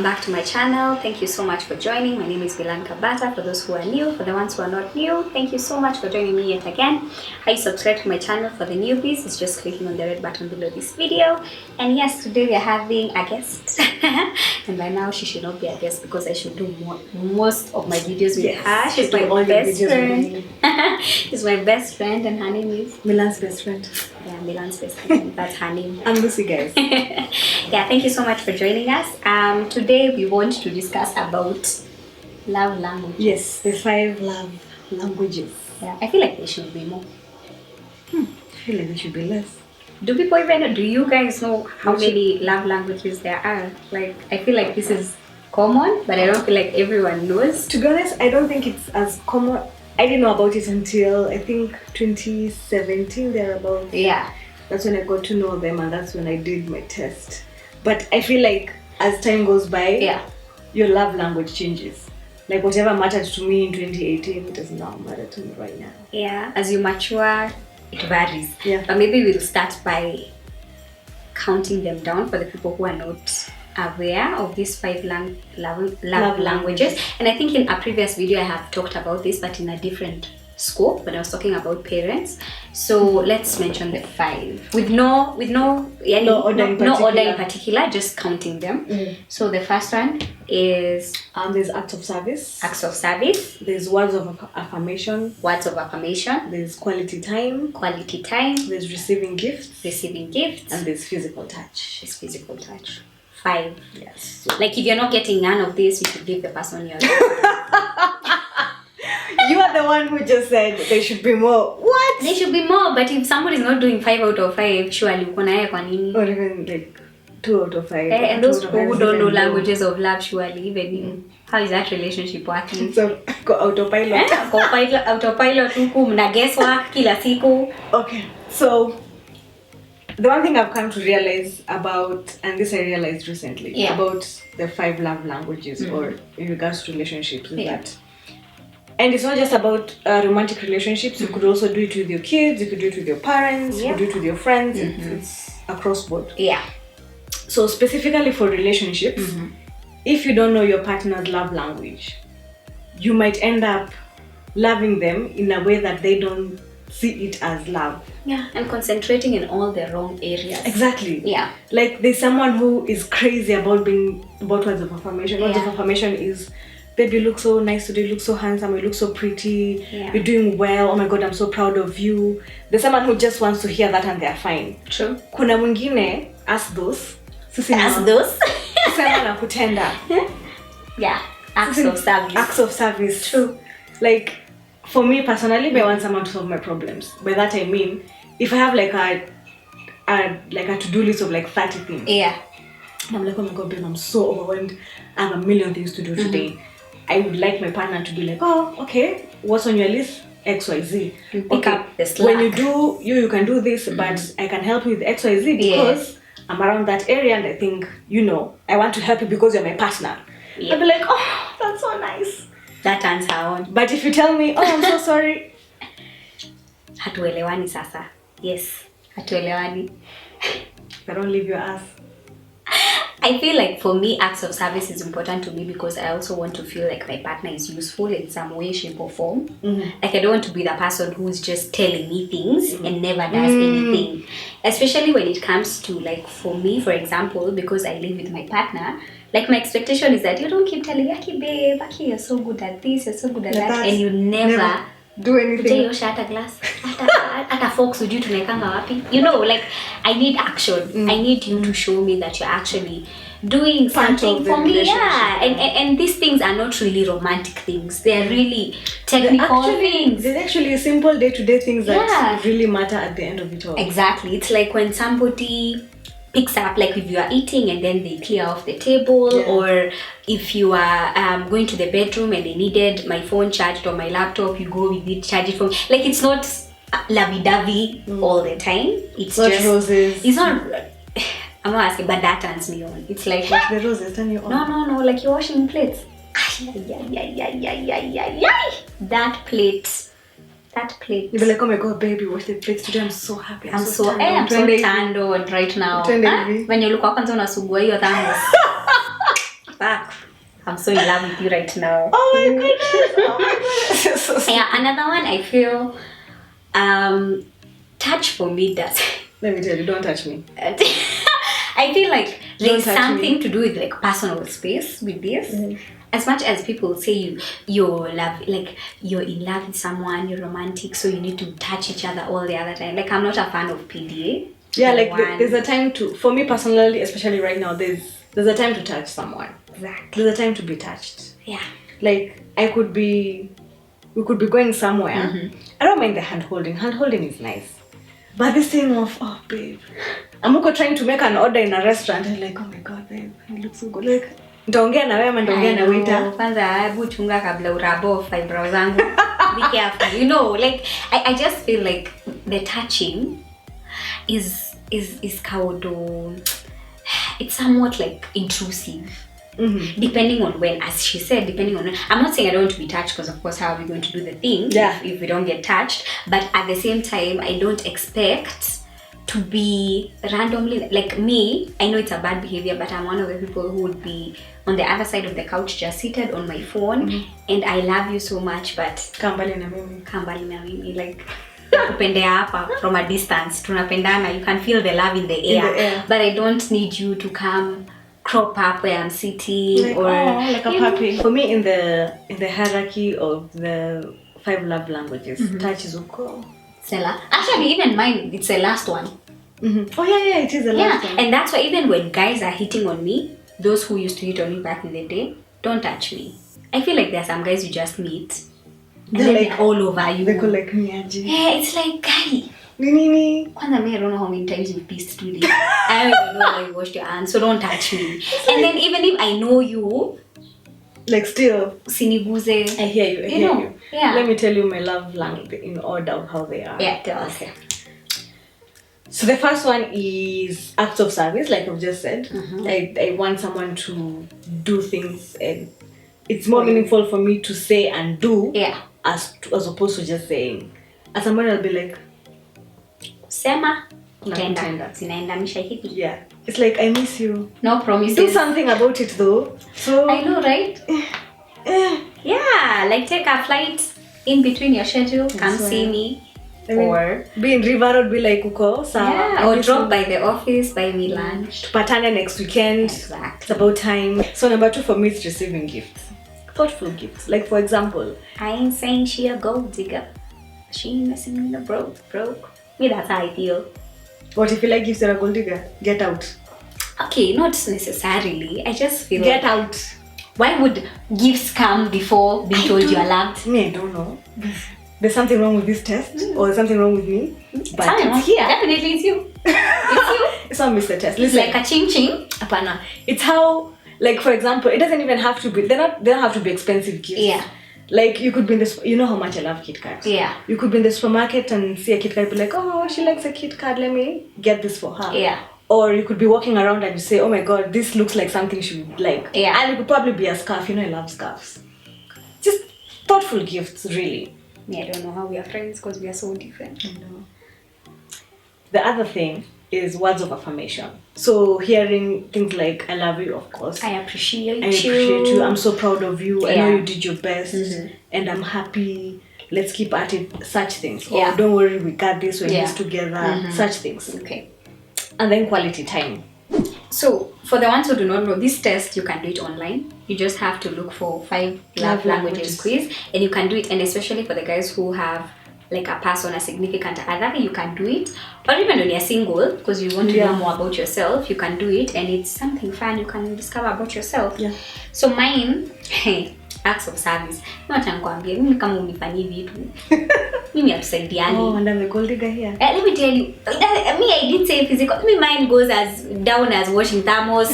welcome back to my channel. Thank you so much for joining. My name is Milan Kabata. For those who are new, for the ones who are not new, thank you so much for joining me yet again. How you subscribe to my channel for the newbies is just clicking on the red button below this video. And yes, today we are having a guest. And by now she should not be a guest because I should do most of my videos with her. She's my best friend. She's my best friend and her name is Milan's best friend. Yeah, Milan's best friend. That's her name. I'm Lucy, guys. Yeah, thank you so much for joining us. Today we want to discuss about love language. Yes, the 5 love languages. Yeah, I feel like there should be more. I feel like there should be less. Do people even, do you guys know how many love languages there are? Like, I feel like this is common, but I don't feel like everyone knows. To be honest, I don't think it's as common. I didn't know about it until I think 2017 thereabouts. Yeah. That's when I got to know them, and that's when I did my test. But I feel like as time goes by, your love language changes. Like whatever mattered to me in 2018, it does not matter to me right now. Yeah, as you mature, it varies. Yeah. But maybe we'll start by counting them down for the people who are not aware of these 5 love languages. And I think in a previous video I have talked about this, but in a different scope when I was talking about parents. So let's mention the 5 with no order in particular, just counting them. So the first one is there's acts of service. Acts of service. There's words of affirmation. Words of affirmation. There's quality time. Quality time. There's receiving gifts. Receiving gifts. And there's physical touch. There's physical touch. 5. Yes. Like if you're not getting none of this, you should give the person your You are the one who just said there should be more. What? There should be more, but if somebody's not doing 5 out of 5, surely uko naye kwa nini? Or even like 2 out of 5. And those people who don't know languages of love, surely even how is that relationship working? So go autopilot. Autopilot huku mna guesswork kila siku. Okay, so the one thing I've come to realize about, and this I realized recently, about the 5 love languages or in regards to relationships is that, and it's not just about romantic relationships, you could also do it with your kids, you could do it with your parents, you could do it with your friends, it's across board. Yeah. So specifically for relationships, if you don't know your partner's love language, you might end up loving them in a way that they don't see it as love. Yeah, and concentrating in all the wrong areas. Exactly. Yeah. Like there's someone who is crazy about words of affirmation. Words of affirmation is, baby, you look so nice today, you look so handsome, you look so pretty, you're doing well, oh my god, I'm so proud of you. There's someone who just wants to hear that and they're fine. True. Kuna mwingine, ask those. Ask those. Sema na kutenda. Yeah. Acts of service. Acts of service. True. Like, for me personally, I want someone to solve my problems. By that I mean, if I have like a to-do list of like 30 things. Yeah. And I'm like, oh my god, babe, I'm so overwhelmed. I have a million things to do today. I would like my partner to be like, oh, okay, what's on your list? XYZ. Pick up the slack. When you do, you can do this, but I can help you with XYZ because I'm around that area and I think, I want to help you because you're my partner. I'll be like, oh, that's so nice. That turns her on. But if you tell me, oh, I'm so sorry. Hatuelewani sasa. Yes, hatuelewani. I don't leave your ass. I feel like for me, acts of service is important to me because I also want to feel like my partner is useful in some way, shape or form. Like I don't want to be the person who's just telling me things and never does anything. Especially when it comes to like, for me, for example, because I live with my partner, like my expectation is that you don't keep telling, Aki babe, Aki, you're so good at this, you're so good at that, and you never do anything. Shata glass. Ata folks would you to wapi. Like I need action. I need you to show me that you're actually doing something for me. Yeah. And these things are not really romantic things. They are really technical things. There's actually simple day-to-day things that really matter at the end of it all. Exactly. It's like when somebody picks up, like if you are eating and then they clear off the table, or if you are going to the bedroom and they needed my phone charged or my laptop, you go with it, charge it from. Like it's not lovey-dovey all the time. It's not just roses. It's not. I'm not asking, but that turns me on. It's like the roses turn you on. No, like you're washing plates. That plate. You'll be like, oh my god, baby, wash the plates today. I'm so happy. I'm so turned on right now. When you look up and unasugua hiyo thermos. fuck. I'm so in love with you right now. Oh my goodness. Oh my goodness. So sweet. Yeah, another one I feel touch for me does. Let me tell you, don't touch me. I feel like there's touch something me. to do with like personal space with this. Mm-hmm. As much as people say you're in love with someone, you're romantic, so you need to touch each other all the other time. Like, I'm not a fan of PDA. Yeah, like there's a time to, for me personally, especially right now, there's a time to touch someone. Exactly. There's a time to be touched. Yeah. Like, we could be going somewhere. Mm-hmm. I don't mind the hand holding. Hand holding is nice. But this thing of, oh babe, I'm also trying to make an order in a restaurant and like, oh my god, babe, it looks so good. Like, ndongea na wewe ama ndongea na waiter. Kwanza hebu chunga kabla urabo eyebrow zangu. Be careful. You know, like I just feel like the touching is kaudo. It's somewhat like intrusive. Mm-hmm. Depending on when, as she said, depending on when. I'm not saying I don't want to be touched, because of course how are we going to do the thing if we don't get touched, but at the same time I don't expect to be randomly, like me, I know it's a bad behavior, but I'm one of the people who would be on the other side of the couch just seated on my phone, and I love you so much, but Kambali na mimi, like kupendea hapa from a distance, tunapendana, you can feel the love in the air. But I don't need you to come crop up where I'm sitting, like, or like a puppy. For me, in the hierarchy of the 5 love languages, touch is uko. Sela. Actually, even mine, it's the last one. Mm-hmm. Oh yeah, it is the last one. And that's why even when guys are hitting on me, those who used to hit on me back in the day, don't touch me. I feel like there are some guys you just meet, and then like, they're all over you. They go like miaji. Yeah, it's like, guy. Nini. Kwanza, I don't know how many times you've pissed today. I don't even know how you washed your hands, so don't touch me. And then even if I know you, like still, siniguze. I hear you. I hear you. Yeah. Let me tell you my love language in order of how they are. Yeah, tell us. Okay. So the first one is acts of service, like I've just said. I want someone to do things, and it's more meaningful for me to say and do as opposed to just saying. As somebody, I'll be like, sema, tenda, zinaenda mishahidi. Yeah. It's like, I miss you. No promises. Do something about it though. So I know, right? Yeah, like take a flight in between your schedule, come see me. Or be in River Road, be like uko. Or drop by the office, buy me lunch. Patana next weekend. Exactly. It's about time. So number 2 for me is receiving gifts. Thoughtful gifts. Like for example, I ain't saying she a gold digger. She ain't messing with the broke. Me, that's how I feel. What if you like gifts you're a gold digger? Get out. Okay, not necessarily. I just feel get out. Why would gifts come before being told you are loved? Me, I don't know. There's something wrong with this test, or there's something wrong with me. But it's here. Definitely it's you. It's you. It's not Mr. Test. It's like a ching ching. Apana. It's how, like for example, it doesn't even have to be. They don't have to be expensive gifts. Yeah. Like you could be in this. You know how much I love Kit Kats. Yeah. You could be in the supermarket and see a Kit Kat, be like, oh, she likes a Kit Kat. Let me get this for her. Yeah. Or you could be walking around and you say, oh my god, this looks like something she would like. Yeah. And it could probably be a scarf. You know, I love scarves. Just thoughtful gifts, really. I don't know how we are friends because we are so different. I know. The other thing is words of affirmation. So hearing things like, I love you, of course. I appreciate you. I'm so proud of you. I know you did your best. And I'm happy. Let's keep at it. Such things. Yeah. Or don't worry, we got this. We're in this together. Such things. Okay. And then quality time. So, for the ones who do not know, this test, you can do it online. You just have to look for 5 love languages quiz, and you can do it. And especially for the guys who have like a person, a significant other, you can do it. Or even when you're single, because you want to know more about yourself, you can do it. And it's something fun you can discover about yourself. Yeah. So mine, acts of service. Nakwambia mimi kama unifanyii vitu. Mimi atusaidiani. Oh, and I'm the gold digger here. Let me tell you, I didn't say physical. Me, mine goes as down as washing thermos,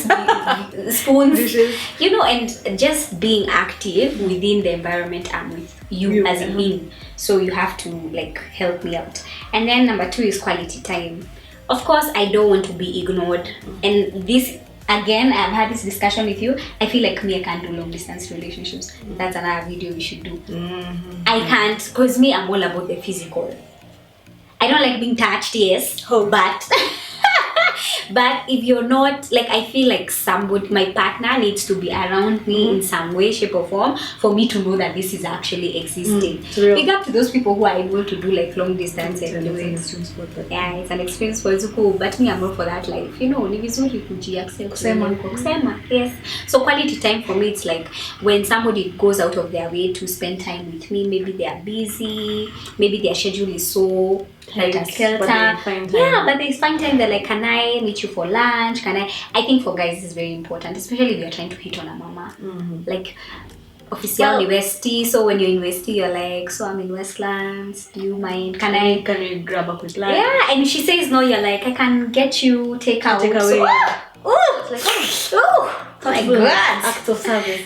spoons, dishes. You know, and just being active within the environment I'm with you as a being. So you have to like help me out. And then number 2 is quality time. Of course, I don't want to be ignored. And this, again, I've had this discussion with you. I feel like me, I can't do long distance relationships. That's another video we should do. I can't, because me, I'm all about the physical. I don't like being touched, yes, but But if you're not, like, I feel like my partner needs to be around me in some way, shape or form for me to know that this is actually existing. Big up to those people who are able to do like long distance and do it. Yeah, it's an experience for you cool, but me, I'm not for that life. You know, ni vizuri kujiaccept kusema. Yes. So quality time for me, it's like when somebody goes out of their way to spend time with me. Maybe they are busy, maybe their schedule is so like a skelter. But they find time. They're like, can I meet you for lunch? I think for guys it's very important, especially if you're trying to hit on a mama. Like official university, so when you're in university you're like, so I'm in Westlands, do you mind, can we grab a quick lunch? Yeah, and she says no, you're like, I can get you takeout. Take away. So, it's like, oh my god, act of service.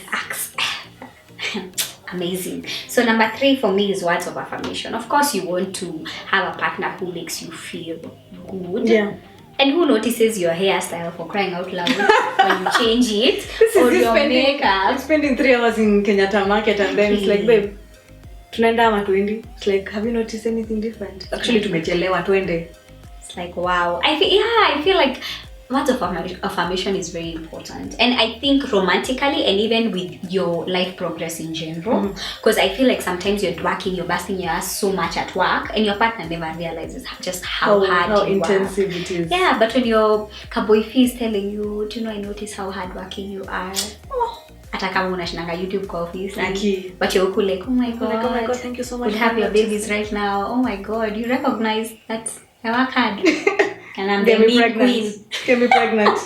Amazing. So number 3 for me is words of affirmation. Of course you want to have a partner who makes you feel good. Yeah. And who notices your hairstyle, for crying out loud, when you change it, or your makeup. Spending 3 hours in Kenyatta Market and then it's like, babe, tunaenda ama tuendi? It's like, have you noticed anything different? Actually, tumechelewa tuende. It's like, wow. I feel like words of affirmation is very important, and I think romantically and even with your life progress in general, because I feel like sometimes you're working, you're busting your ass so much at work and your partner never realizes just how hard how intensive it is. Yeah, but when your kaboyfi is telling you, do you know, I notice how hardworking you are. Hata kama unashinanga YouTube kwa office, but you're cool like, oh my god, thank you so much. We have your babies right now. Oh my god, you recognize that I work hard. And I'm the mean queen. Get me pregnant.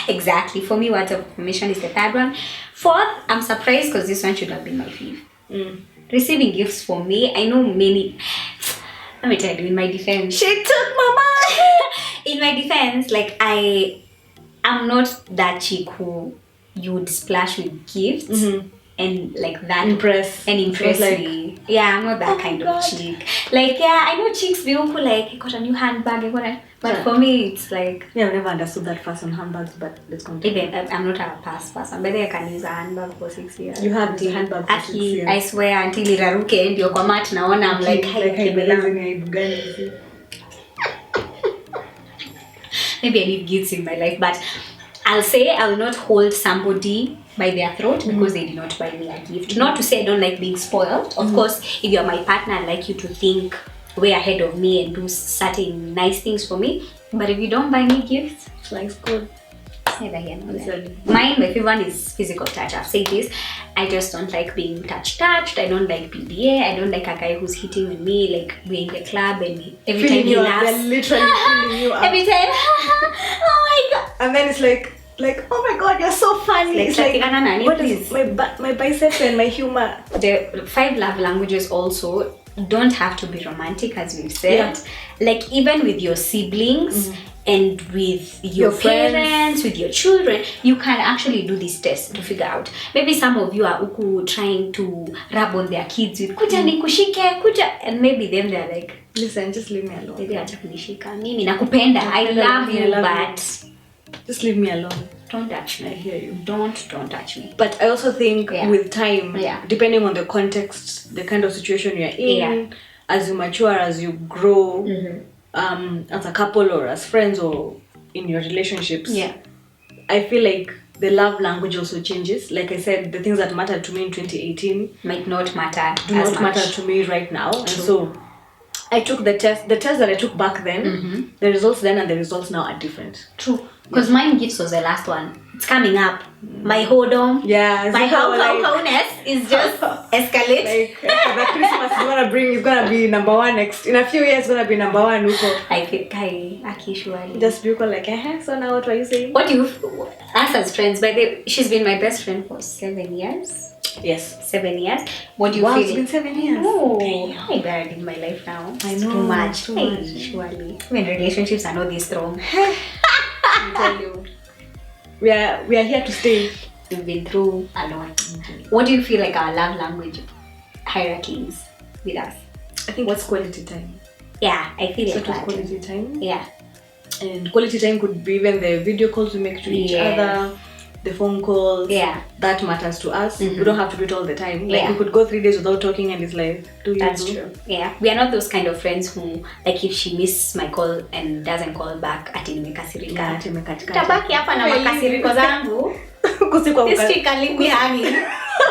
Exactly. For me, words of affirmation is the 3rd one. 4th, I'm surprised because this one should have been my 5th. Receiving gifts for me, I know many. Let me tell you, in my defense. She took mama. In my defense, like I'm not that chick who you would splash with gifts. And like that impress me. Yeah, I'm not that kind of chick. Like, yeah, I know chicks be who like, I got a new handbag, but for me it's like, I've never understood that first on handbags, but let's continue. Even I'm not a past person, but I can use a handbag for 6 years. You have the handbag for 6 years. I swear, until iraruke ndio kwa mat naona I'm like maybe I need gifts in my life, but I'll say I will not hold somebody by their throat because they did not buy me a gift. Not to say I don't like being spoiled. Of course, if you're my partner, I'd like you to think way ahead of me and do certain nice things for me. But if you don't buy me gifts, life's good. Neither here nor there. My favorite one is physical touch. I've said this. I just don't like being touched. I don't like PDA. I don't like a guy who's hitting with me, like we're in the club and every time he laughs. They're literally feeling you up. Every time. Oh my god. And then it's like, oh my god, you're so funny. It's like what is my biceps and my humor. The 5 love languages also don't have to be romantic, as we've said. Like even with your siblings and with your parents, with your children, you can actually do this test to figure out. Maybe some of you are uku trying to rub on their kids with kuja nikushike kuja, and maybe them they're like, listen, just leave me alone. Maybe acha kunishika. Mimi nakupenda. I love you, but just leave me alone. Don't touch me. I hear you. Don't touch me. But I also think with time, depending on the context, the kind of situation you're in, as you mature, as you grow, as a couple or as friends or in your relationships, I feel like the love language also changes. Like I said, the things that mattered to me in 2018 might not matter. Do not matter to me right now. True. And so I took the test that I took back then, the results then and the results now are different. True. Because mine gifts was the last one. It's coming up. My hodom. Yeah. My how-ness is just escalate. Like the Christmas is gonna be number 1 next. In a few years, it's gonna be number 1. I feel Aki. Just people like, so now what were you saying? What do you us as friends? She's been my best friend for 7 years. Yes. 7 years. What do you feel? It's been 7 years. Oh, I'm buried in my life now. I know. Too much. Surely. When relationships are not this strong. I tell you. We are here to stay. We've been through a lot. What do you feel like our love language hierarchy is with us? I think what's quality time. Yeah, I feel like that. Quality time. Yeah. And quality time could be even the video calls we make to each other, the phone calls. Yeah. That matters to us. We don't have to do it all the time. Like Yeah. we could go 3 days without talking and it's like, That's true. Yeah. We are not those kind of friends who, like, if she misses my call and doesn't call back, ati nimekasirika. Yeah, tumekatika. Tabaki hapa na makasiriko zangu. Kusikwa This chick can leave me hanging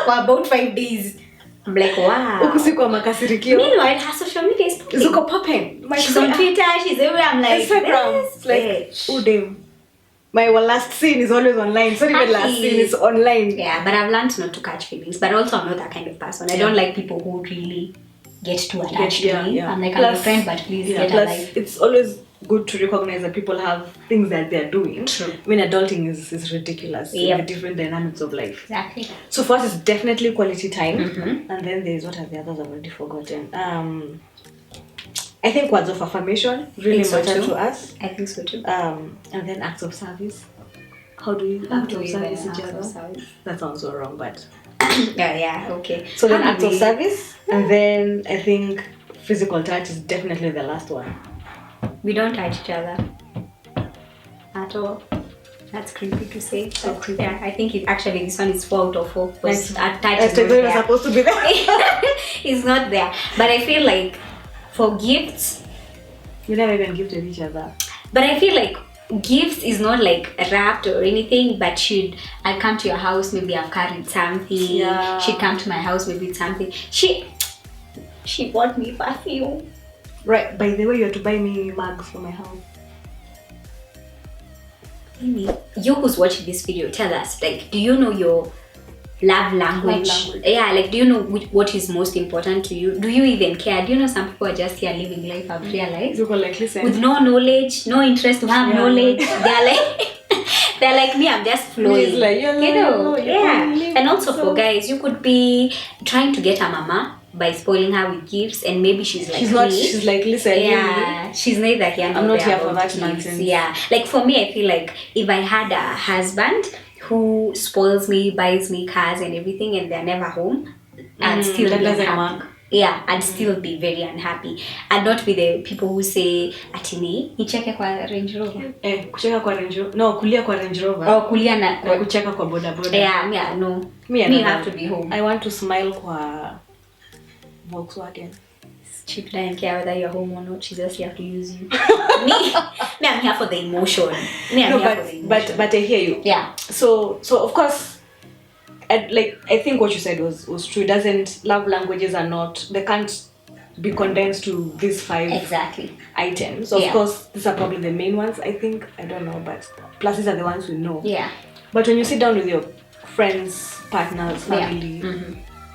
for about 5 days. I'm like, wow. Kusikwa makasirikio. Meanwhile, her social media is popping. Zuko popping. She's on Twitter, she's everywhere. I'm like, Instagram. this Like, bitch. oh damn. My last scene is always online. It's not even last scene, it's online. Yeah, but I've learned not to catch feelings. But also, I'm not that kind of person. I don't like people who really get too attached to me. I'm like, I'm your friend, but please get a life. It's always good to recognize that people have things that they're doing. True. I mean, adulting is ridiculous. Yep. The different dynamics of life. Exactly. So for us, it's definitely quality time. And then there's, what are the others? I've already forgotten. I think words of affirmation really matter to us. I think so too. And then acts of service. How do you service each other? That sounds so wrong, but yeah, okay. so then acts of service, and then I think physical touch is definitely the last one. We don't touch each other at all. That's creepy to say. So creepy. Yeah, I think this one is 4 out of 4. Touch is not there. Supposed to be there. It's not there. But I feel like for gifts, you never even gifted each other. But I feel like gifts is not like wrapped or anything, but I'd come to your house, maybe I've carried something. Yeah. She'd come to my house, maybe it's something. She bought me perfume. Right, by the way, you have to buy me mugs for my house. Amy, you who's watching this video, tell us, like, do you know your love language? Yeah, like, do you know what is most important to you? Do you even care? Do you know some people are just here living life, I've realized, You go like, listen. with no knowledge, no interest to have knowledge. They're like me, I'm just flowing. Like, And also for guys, you could be trying to get a mama by spoiling her with gifts, and maybe she's like, she's like, listen, yeah, she's neither here nor I'm not there here for about that gifts. nonsense. Yeah, like for me, I feel like if I had a husband who spoils me, buys me cars and everything, and they're never home, I'd still that be doesn't unhappy. work. Yeah, I'd still be very unhappy. I'd not be the people who say, atini, nicheke kwa Range Rover. Kucheka kwa Range Rover. No, kulia kwa Range Rover. Oh, kulia na kucheka kwa boda boda. Yeah, no. Me have to be home. I want to smile kwa Volkswagen. Chick doesn't care whether you're home or not. She just here to use you. me, I'm here for the emotion. But I hear you. Yeah. So of course, I think what you said was true. Love languages are not, they can't be condensed to these 5 items. So of course, these are probably the main ones, I think. I don't know, but plus these are the ones we know. Yeah. But when you sit down with your friends, partners, family,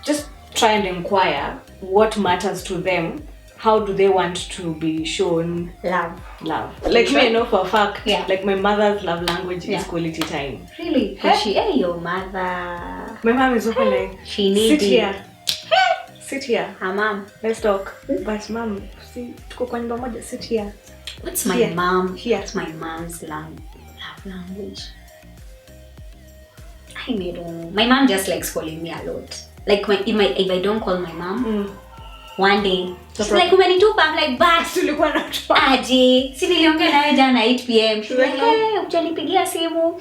just try and inquire what matters to them. How do they want to be shown love? Like me, I know for a fact, yeah, like my mother's love language is quality time. Really? Your mother. My mom is often like, she needs sit here. Her mom. Let's talk. But mom, see, tuko kwa nyumba moja, sit here. What's my mom? Here's my mom's love language. I don't know. My mom just likes calling me a lot. Like if I don't call my mom, one day she's like, umenitupa. I'm like, but tulikuwa na aje, si niliongea nawe jana 8 p.m. She's like, hey, hujanipigia simu.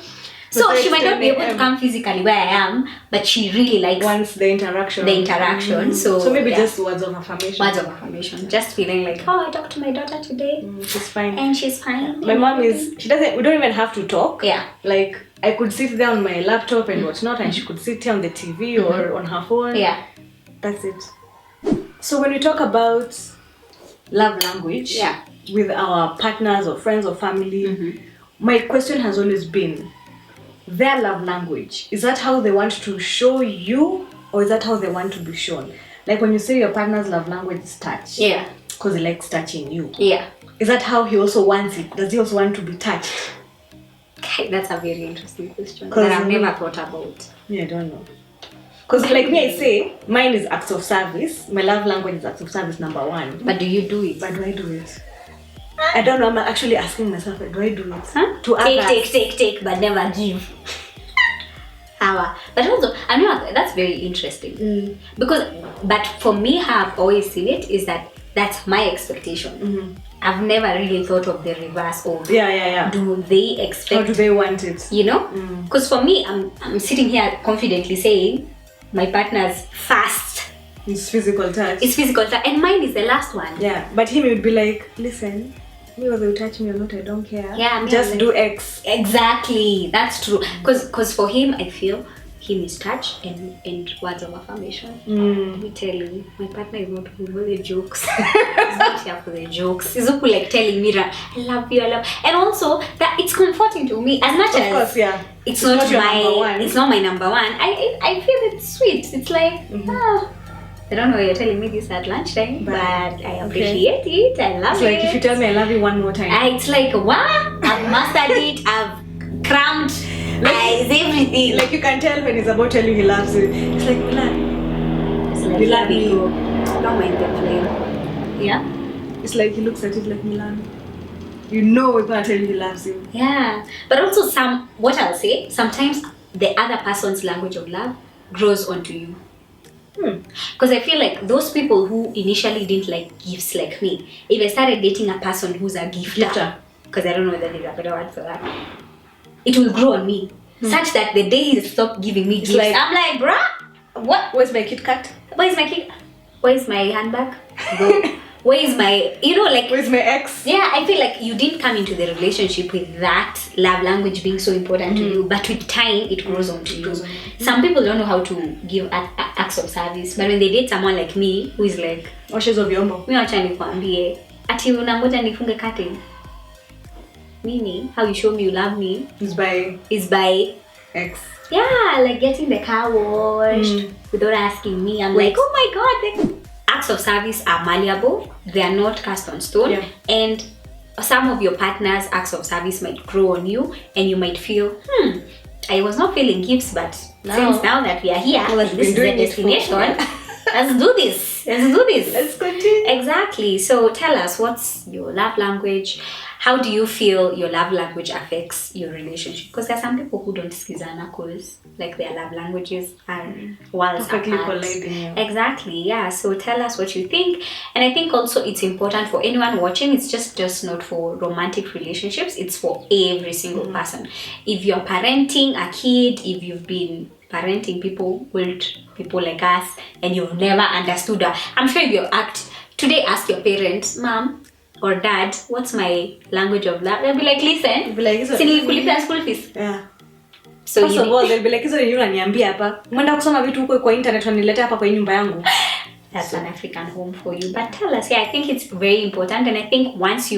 So she might not be able to come physically where I am, but she really likes the interaction. So maybe just words of affirmation. Just feeling like, oh, I talked to my daughter today. She's fine. And she's fine. My mom we don't even have to talk. Yeah. Like I could sit there on my laptop and whatnot, and she could sit here on the TV or on her phone. Yeah. That's it. So when we talk about love language with our partners or friends or family, my question has always been, their love language, is that how they want to show you, or is that how they want to be shown? Like when you say your partner's love language is touch, because he likes touching you, is that how he also wants it? Does he also want to be touched? Okay, that's a very interesting question that I've never thought about. I don't know. Because like me, I say, mine is acts of service. My love language is acts of service number 1. But do you do it? But do I do it? I don't know. I'm actually asking myself, do I do it? To take, but never give. But also, I mean, that's very interesting. But for me, how I've always seen it is that that's my expectation. I've never really thought of the reverse of Yeah. do they expect, how do they want it? you know? Because for me, I'm sitting here confidently saying my partner's first It's physical touch. is physical touch, and mine is the last one. Yeah, but him would be like, listen, me whether you touch me or not, I don't care. Yeah, me, just like, do X. Exactly, that's true. Because for him, I feel him is touch and words of affirmation. Let me tell you, my partner is not for the jokes. He's not here for the jokes. He's not like telling me that I love you, and also that it's comforting to me as much Of as course, yeah. it's not your my number one. it's not my number one. I feel it's sweet. It's like I don't know why you're telling me this at lunchtime, but I appreciate it. I love It's it. like if you tell me I love you one more time. It's like what? I've mastered it. I've crammed eyes, everything. Like you can tell when he's about telling you he loves you. It's like, Milan. It's like, you love me. Don't mind the flame. Yeah? It's like he looks at it like, Milan, you know he's gonna tell you he loves you. Yeah. But also what I'll say, sometimes the other person's language of love grows onto you. Because I feel like those people who initially didn't like gifts like me, if I started dating a person who's a gifter, because I don't know whether there's a better word for that, it will grow on me. Such that the day he stopped giving me gifts, like, I'm like, bruh, what? Where's my Kit Kat? Where's my kid? Where's my handbag? Where is my, like, Where's my ex? yeah, I feel like you didn't come into the relationship with that love language being so important to you, but with time it grows onto you. Some people don't know how to give acts of service, but when they date someone like me who is like, Washes of Yombo. mi wacha nikwambie ati unangoja nifunge curtain. Meaning, how you show me you love me Is by X. X. Yeah, like getting the car washed without asking me. I'm like, oh my god, acts of service are malleable. They are not cast on stone. Yeah. And some of your partner's acts of service might grow on you, and you might feel, I was not feeling gifts, but since now that we are here, Well, this is the destination. Let's do this. Let's continue. Exactly. So tell us, what's your love language? How do you feel your love language affects your relationship? Because there are some people who don't skizana because like their love languages are worlds Perfectly apart. colliding, yeah. Exactly. Yeah. So tell us what you think. And I think also it's important for anyone watching. It's just not for romantic relationships. It's for every single person. If you're parenting a kid, if you've been parenting people like us, and you've never understood her, I'm sure if you today ask your parents, mom or dad, what's my language of love? They'll be like, listen, Be like, kulipia school fees. Yeah. So First of all, they'll be like, hizo ni unaniambia hapa. Mwenda kusoma vitu huko kwa internet waniletea hapa kwa hii nyumba yangu. that's an African home for you. But tell us, I think it's very important, and I think once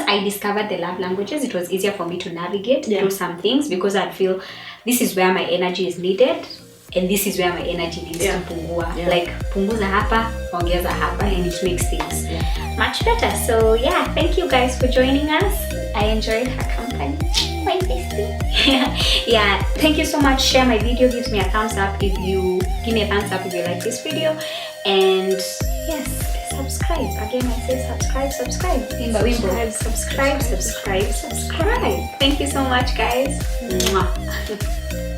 I discovered the love languages, it was easier for me to navigate through some things, because I'd feel this is where my energy is needed, and this is where my energy needs to pungua. Like punguza hapa, ongeza hapa, and it makes things much better. So thank you guys for joining us. I enjoyed her company. My bestie. Thank you so much. Share my video, give me a thumbs up if you like this video, and subscribe. Again, I say subscribe. Subscribe. Thank you so much, guys. Mwah.